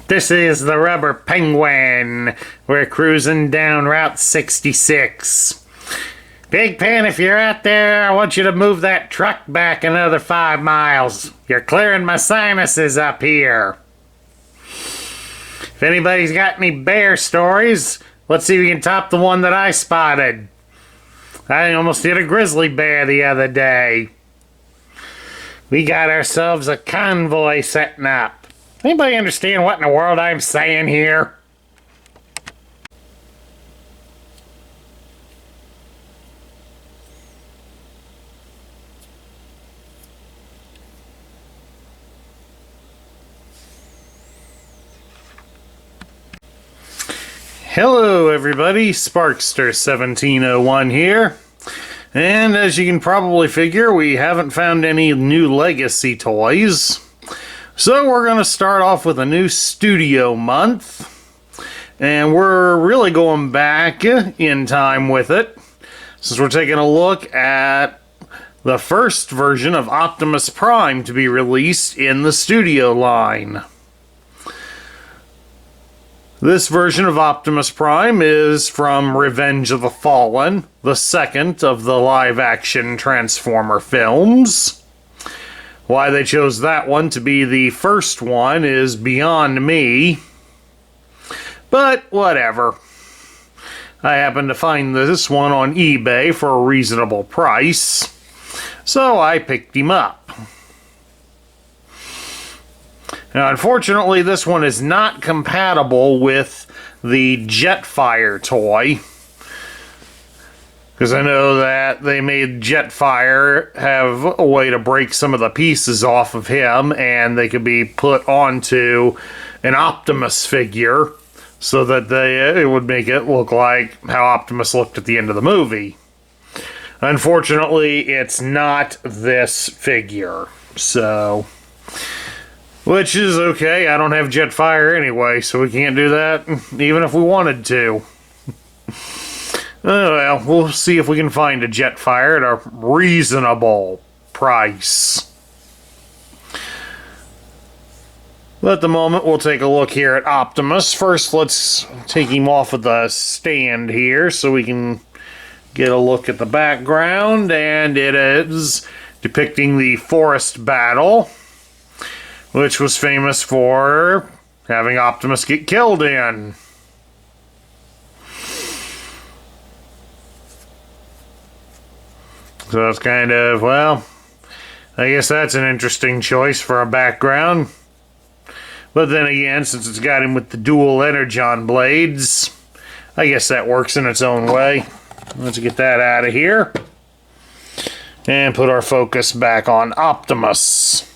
This is the Rubber Penguin. We're cruising down Route 66. Big Pen, if you're out there, I want you to move that truck back another 5 miles. You're clearing my sinuses up here. If anybody's got any bear stories, let's see if we can top the one that I spotted. I almost hit a grizzly bear the other day. We got ourselves a convoy setting up. Anybody understand what in the world I'm saying here? Hello everybody, Sparkster1701 here. And as you can probably figure, we haven't found any new legacy toys. So we're going to start off with a new studio month. And we're really going back in time with it, since we're taking a look at the first version of Optimus Prime to be released in the studio line. This version of Optimus Prime is from Revenge of the Fallen, the second of the live-action Transformer films. Why they chose that one to be the first one is beyond me. But whatever. I happened to find this one on eBay for a reasonable price, so I picked him up. Now, unfortunately, this one is not compatible with the Jetfire toy, because I know that they made Jetfire have a way to break some of the pieces off of him, and they could be put onto an Optimus figure, so that it would make it look like how Optimus looked at the end of the movie. Unfortunately, it's not this figure, so... which is okay, I don't have Jetfire anyway, so we can't do that, even if we wanted to. Oh well, we'll see if we can find a Jetfire at a reasonable price. But at the moment, we'll take a look here at Optimus. First, let's take him off of the stand here so we can get a look at the background. And it is depicting the forest battle, which was famous for having Optimus get killed in. So it's kind of, well, I guess that's an interesting choice for a background. But then again, since it's got him with the dual energon blades, I guess that works in its own way. Let's get that out of here. And put our focus back on Optimus.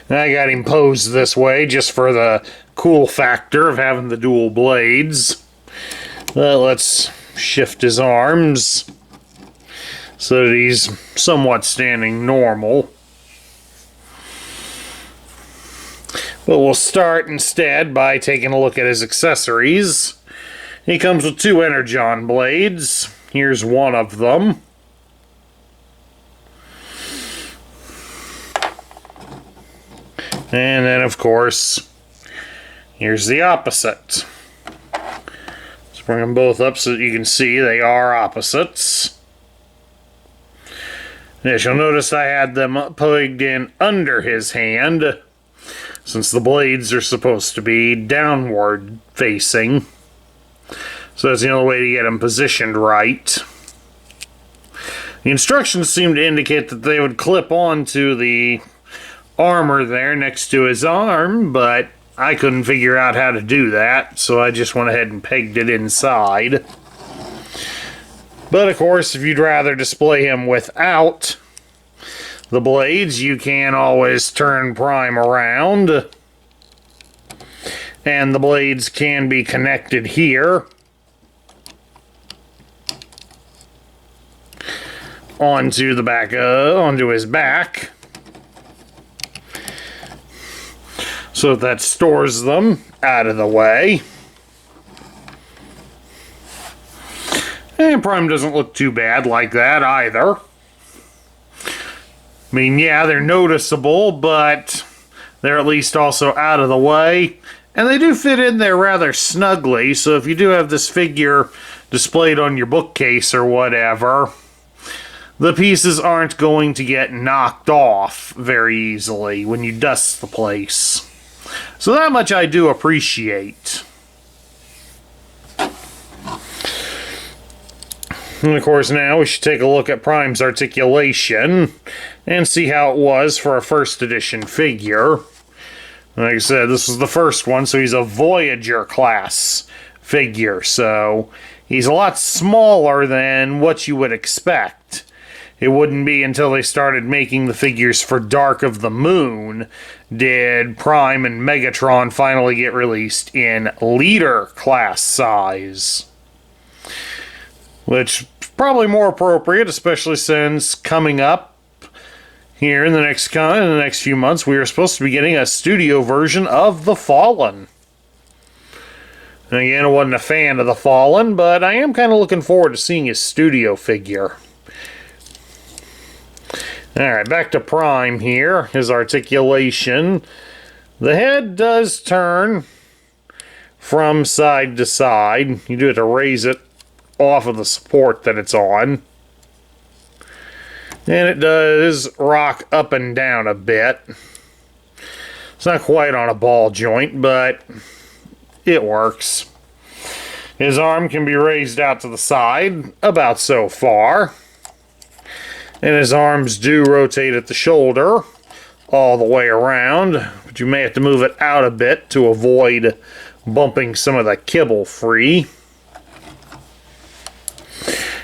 I got him posed this way just for the cool factor of having the dual blades. Let's shift his arms so that he's somewhat standing normal. But we'll start instead by taking a look at his accessories. He comes with 2 energon blades. Here's one of them. And then, of course, here's the opposite. Let's bring them both up so that you can see they are opposites. As you'll notice, I had them plugged in under his hand, since the blades are supposed to be downward facing. So that's the only way to get them positioned right. The instructions seem to indicate that they would clip onto the armor there next to his arm, but I couldn't figure out how to do that, so I just went ahead and pegged it inside. But of course, if you'd rather display him without the blades, you can always turn Prime around, and the blades can be connected here onto the back, onto his back. So that stores them out of the way. And Prime doesn't look too bad like that either. I mean, yeah, they're noticeable, but they're at least also out of the way. And they do fit in there rather snugly, so if you do have this figure displayed on your bookcase or whatever, the pieces aren't going to get knocked off very easily when you dust the place. So that much I do appreciate. And of course now we should take a look at Prime's articulation and see how it was for a first edition figure. Like I said, this was the first one, so he's a Voyager class figure, so he's a lot smaller than what you would expect. It wouldn't be until they started making the figures for Dark of the Moon did Prime and Megatron finally get released in leader class size. Which is probably more appropriate, especially since coming up here in the next few months, we are supposed to be getting a studio version of The Fallen. And again, I wasn't a fan of The Fallen, but I am kind of looking forward to seeing his studio figure. Alright, back to Prime here. His articulation. The head does turn from side to side. You do have to raise it off of the support that it's on. And it does rock up and down a bit. It's not quite on a ball joint, but it works. His arm can be raised out to the side, about so far. And his arms do rotate at the shoulder all the way around, but you may have to move it out a bit to avoid bumping some of the kibble free.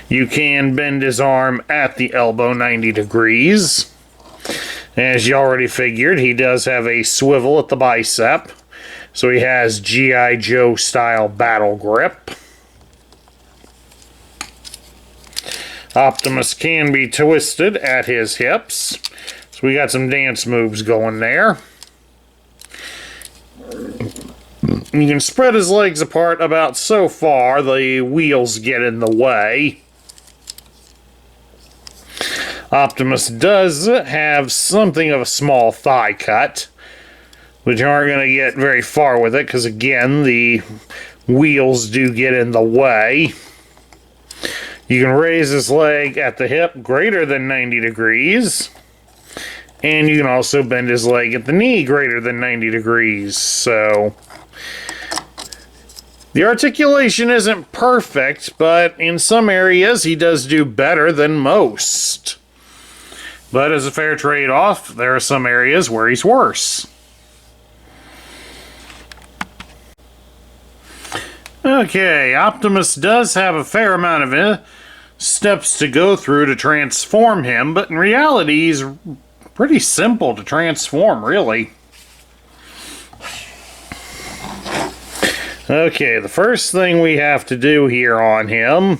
You can bend his arm at the elbow 90 degrees. As you already figured, he does have a swivel at the bicep, so he has G.I. Joe style battle grip. Optimus can be twisted at his hips, so we got some dance moves going there. You can spread his legs apart about so far, the wheels get in the way. Optimus does have something of a small thigh cut, but you aren't going to get very far with it because, again, the wheels do get in the way. You can raise his leg at the hip greater than 90 degrees, and you can also bend his leg at the knee greater than 90 degrees, so the articulation isn't perfect, but in some areas he does do better than most. But as a fair trade-off, there are some areas where he's worse. Okay, Optimus does have a fair amount of steps to go through to transform him, but in reality he's pretty simple to transform, really. Okay, the first thing we have to do here on him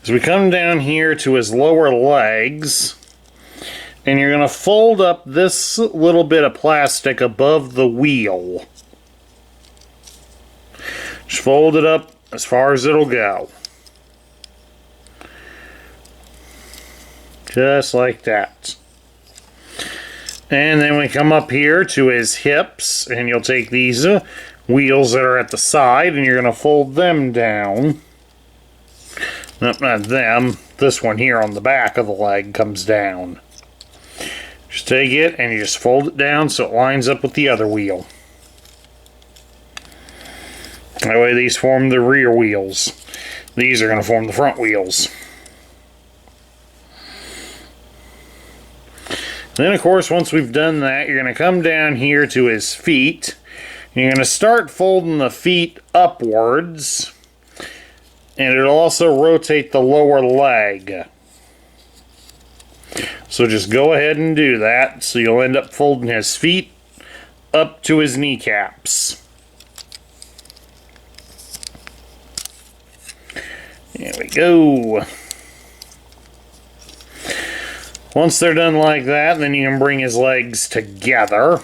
is we come down here to his lower legs, and you're going to fold up this little bit of plastic above the wheel. Just fold it up as far as it'll go. Just like that. And then we come up here to his hips, and you'll take these wheels that are at the side, and you're going to fold them down. Nope, not them. This one here on the back of the leg comes down. Just take it, and you just fold it down so it lines up with the other wheel. That way these form the rear wheels. These are going to form the front wheels. Then, of course, once we've done that, you're going to come down here to his feet. You're going to start folding the feet upwards. And it'll also rotate the lower leg. So just go ahead and do that. So you'll end up folding his feet up to his kneecaps. There we go. Once they're done like that, then you can bring his legs together.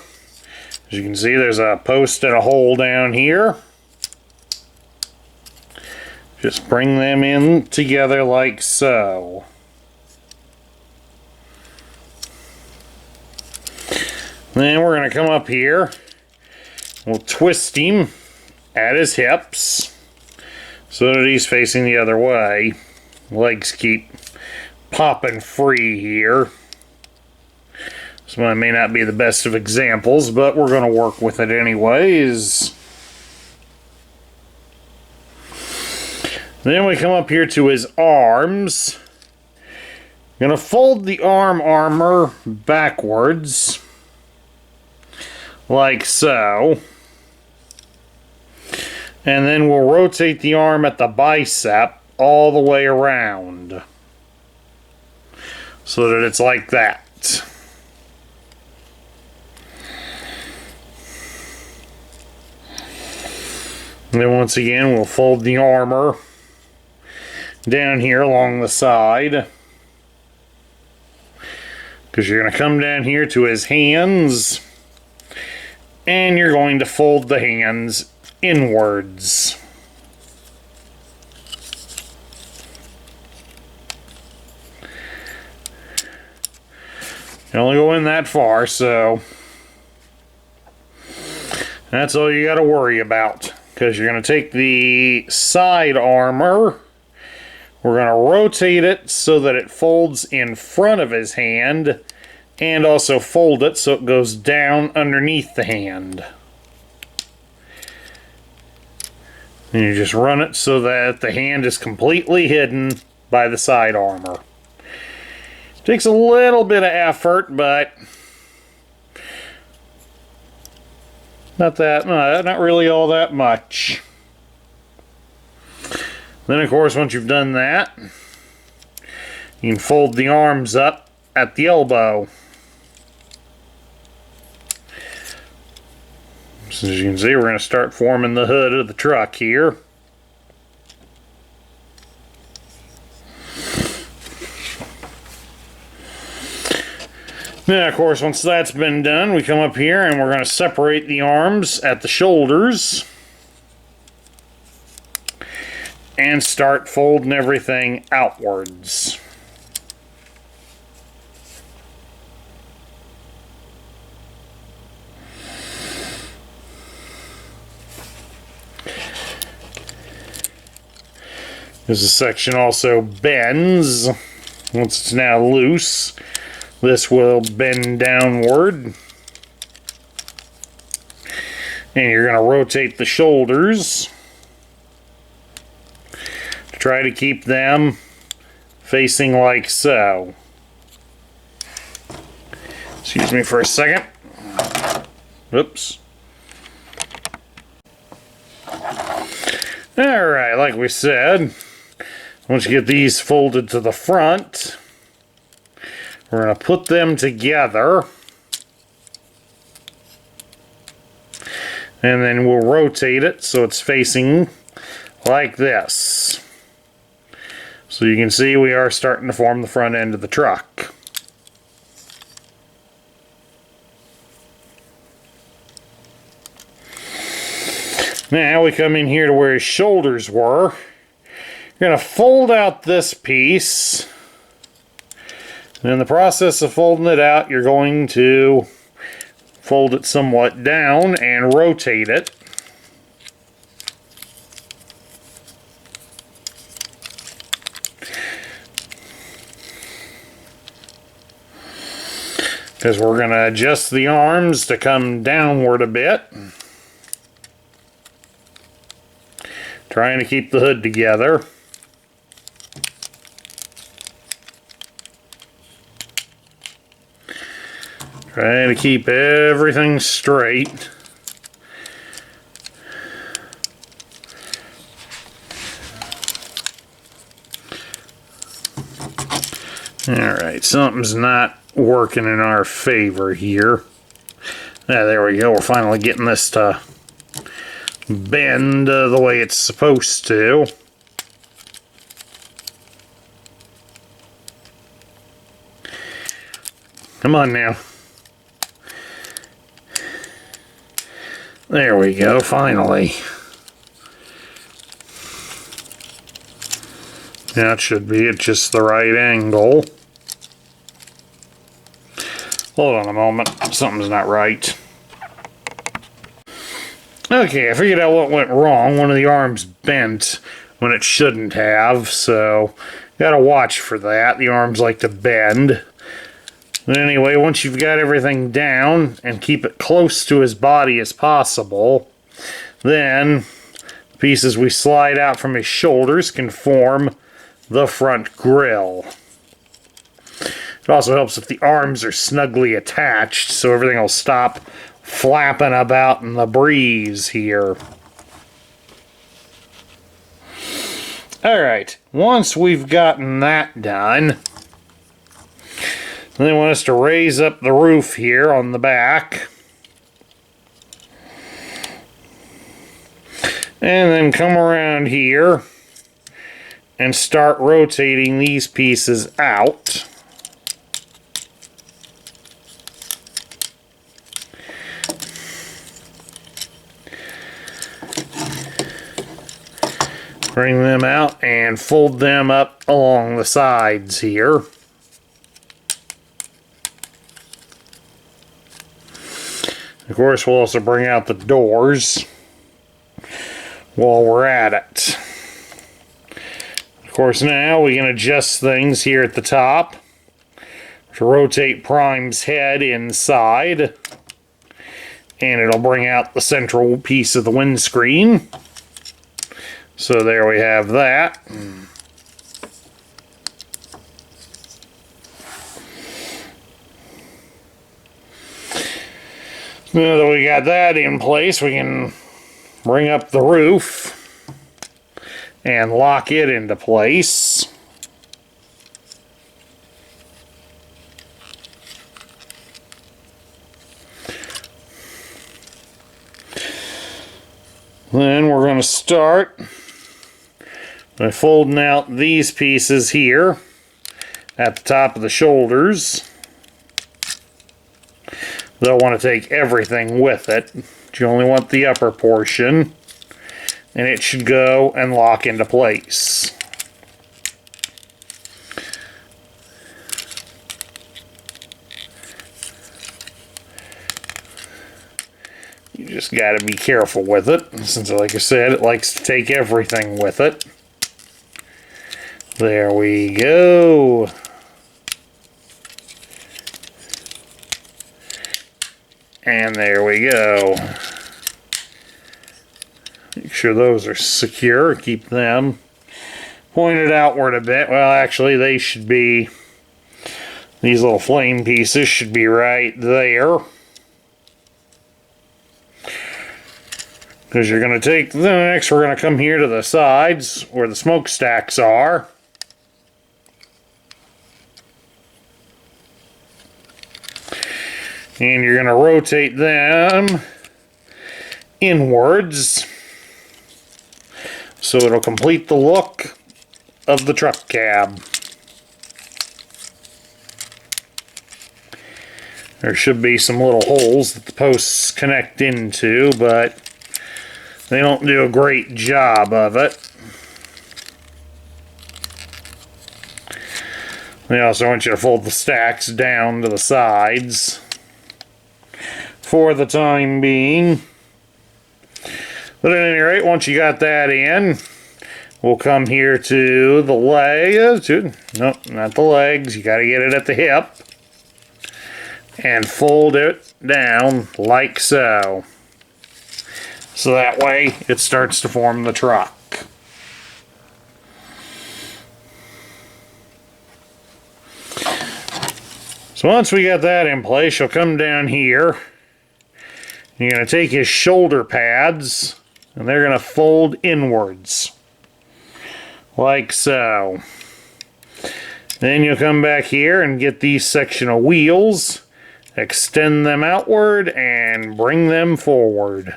As you can see, there's a post and a hole down here. Just bring them in together like so. Then we're going to come up here. We'll twist him at his hips so that he's facing the other way. Legs keep popping free here. This one may not be the best of examples, but we're going to work with it anyways. Then we come up here to his arms. Going to fold the arm armor backwards, like so. And then we'll rotate the arm at the bicep all the way around, so that it's like that. And then once again, we'll fold the armor down here along the side, because you're going to come down here to his hands, and you're going to fold the hands inwards. You only go in that far, so that's all you got to worry about. Because you're going to take the side armor, we're going to rotate it so that it folds in front of his hand, and also fold it so it goes down underneath the hand. And you just run it so that the hand is completely hidden by the side armor. Takes a little bit of effort, but not really all that much. Then, of course, once you've done that, you can fold the arms up at the elbow. So as you can see, we're going to start forming the hood of the truck here. Now, of course, once that's been done, we come up here and we're going to separate the arms at the shoulders and start folding everything outwards. This section also bends. Once it's now loose, this will bend downward. And you're going to rotate the shoulders to try to keep them facing like so. Excuse me for a second. Oops. Alright, like we said, once you get these folded to the front, we're going to put them together, and then we'll rotate it so it's facing like this. So you can see we are starting to form the front end of the truck. Now we come in here to where his shoulders were. You're going to fold out this piece. And in the process of folding it out, you're going to fold it somewhat down and rotate it. Because we're going to adjust the arms to come downward a bit. Trying to keep the hood together. Trying to keep everything straight. Alright, something's not working in our favor here. Yeah, there we go. We're finally getting this to bend the way it's supposed to. Come on now. There we go, finally. That should be at just the right angle. Hold on a moment. Something's not right. Okay, I figured out what went wrong. One of the arms bent when it shouldn't have, so gotta watch for that. The arms like to bend. But anyway, once you've got everything down and keep it close to his body as possible, then the pieces we slide out from his shoulders can form the front grille. It also helps if the arms are snugly attached, so everything will stop flapping about in the breeze here. Alright, once we've gotten that done, they want us to raise up the roof here on the back. And then come around here and start rotating these pieces out. Bring them out and fold them up along the sides here. Of course, we'll also bring out the doors while we're at it. Of course, now we can adjust things here at the top to rotate Prime's head inside, and it'll bring out the central piece of the windscreen. So there we have that. Now that we got that in place, we can bring up the roof and lock it into place. Then we're going to start by folding out these pieces here at the top of the shoulders. They'll want to take everything with it. You only want the upper portion, and it should go and lock into place. You just got to be careful with it, since, like I said, it likes to take everything with it. There we go. And there we go. Make sure those are secure. Keep them pointed outward a bit. Well, actually, they should be... These little flame pieces should be right there. Because you're going to take... Next, we're going to come here to the sides where the smokestacks are. And you're going to rotate them inwards so it'll complete the look of the truck cab. There should be some little holes that the posts connect into, but they don't do a great job of it. They also want you to fold the stacks down to the sides for the time being. But at any rate, once you got that in, we'll come here to the legs. Nope, not the legs. You got to get it at the hip. And fold it down like so. So that way it starts to form the truck. So once we got that in place, you'll come down here. You're going to take his shoulder pads, and they're going to fold inwards. Like so. Then you'll come back here and get these sectional wheels, extend them outward, and bring them forward.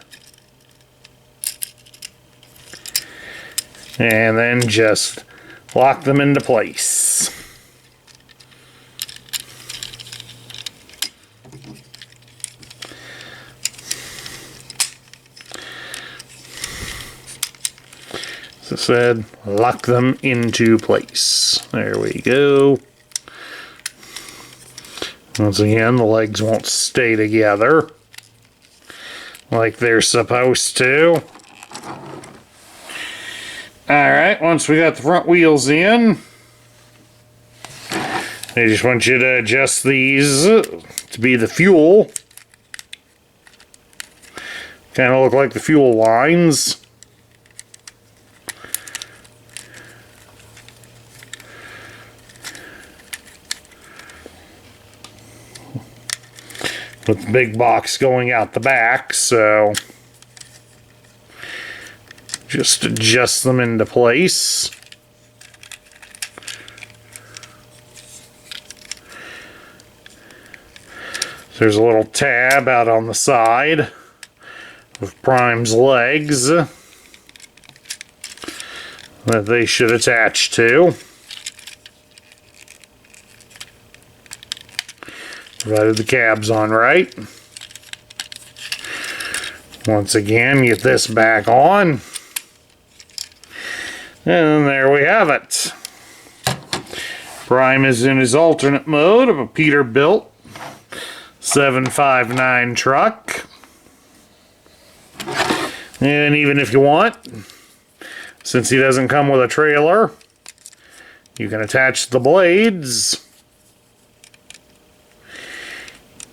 And then just lock them into place. As I said, lock them into place. There we go. Once again, the legs won't stay together like they're supposed to. Alright, once we got the front wheels in, I just want you to adjust these to be the fuel. Kind of look like the fuel lines. With the big box going out the back, so just adjust them into place. There's a little tab out on the side of Prime's legs that they should attach to, provided the cab's on right. Once again, get this back on, and there we have it. Prime is in his alternate mode of a Peterbilt 759 truck. And even if you want, since he doesn't come with a trailer, you can attach the blades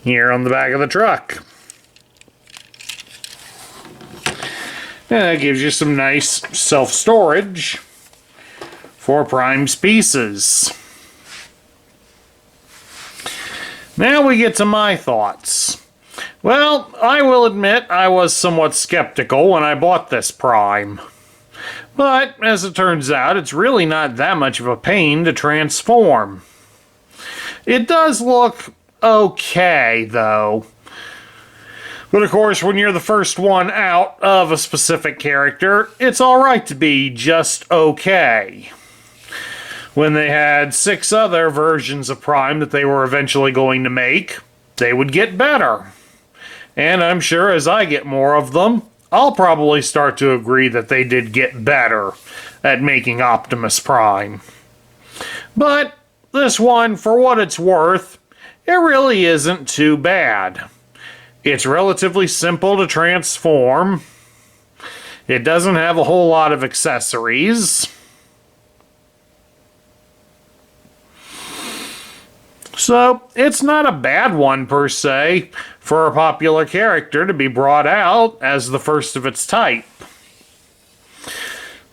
here on the back of the truck. And that gives you some nice self-storage for Prime's pieces. Now we get to my thoughts. Well, I will admit I was somewhat skeptical when I bought this Prime. But, as it turns out, it's really not that much of a pain to transform. It does look okay, though. But of course, when you're the first one out of a specific character, it's alright to be just okay. When they had 6 other versions of Prime that they were eventually going to make, they would get better. And I'm sure as I get more of them, I'll probably start to agree that they did get better at making Optimus Prime. But this one, for what it's worth, it really isn't too bad. It's relatively simple to transform. It doesn't have a whole lot of accessories. So, it's not a bad one per se for a popular character to be brought out as the first of its type.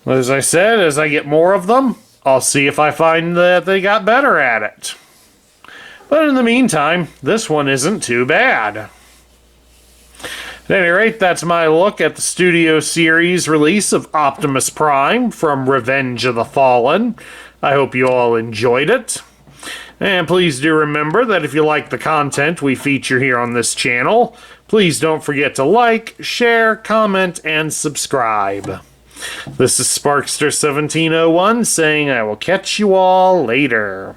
As I said, as I get more of them, I'll see if I find that they got better at it. But in the meantime, this one isn't too bad. At any rate, that's my look at the Studio Series release of Optimus Prime from Revenge of the Fallen. I hope you all enjoyed it. And please do remember that if you like the content we feature here on this channel, please don't forget to like, share, comment, and subscribe. This is Sparkster1701 saying I will catch you all later.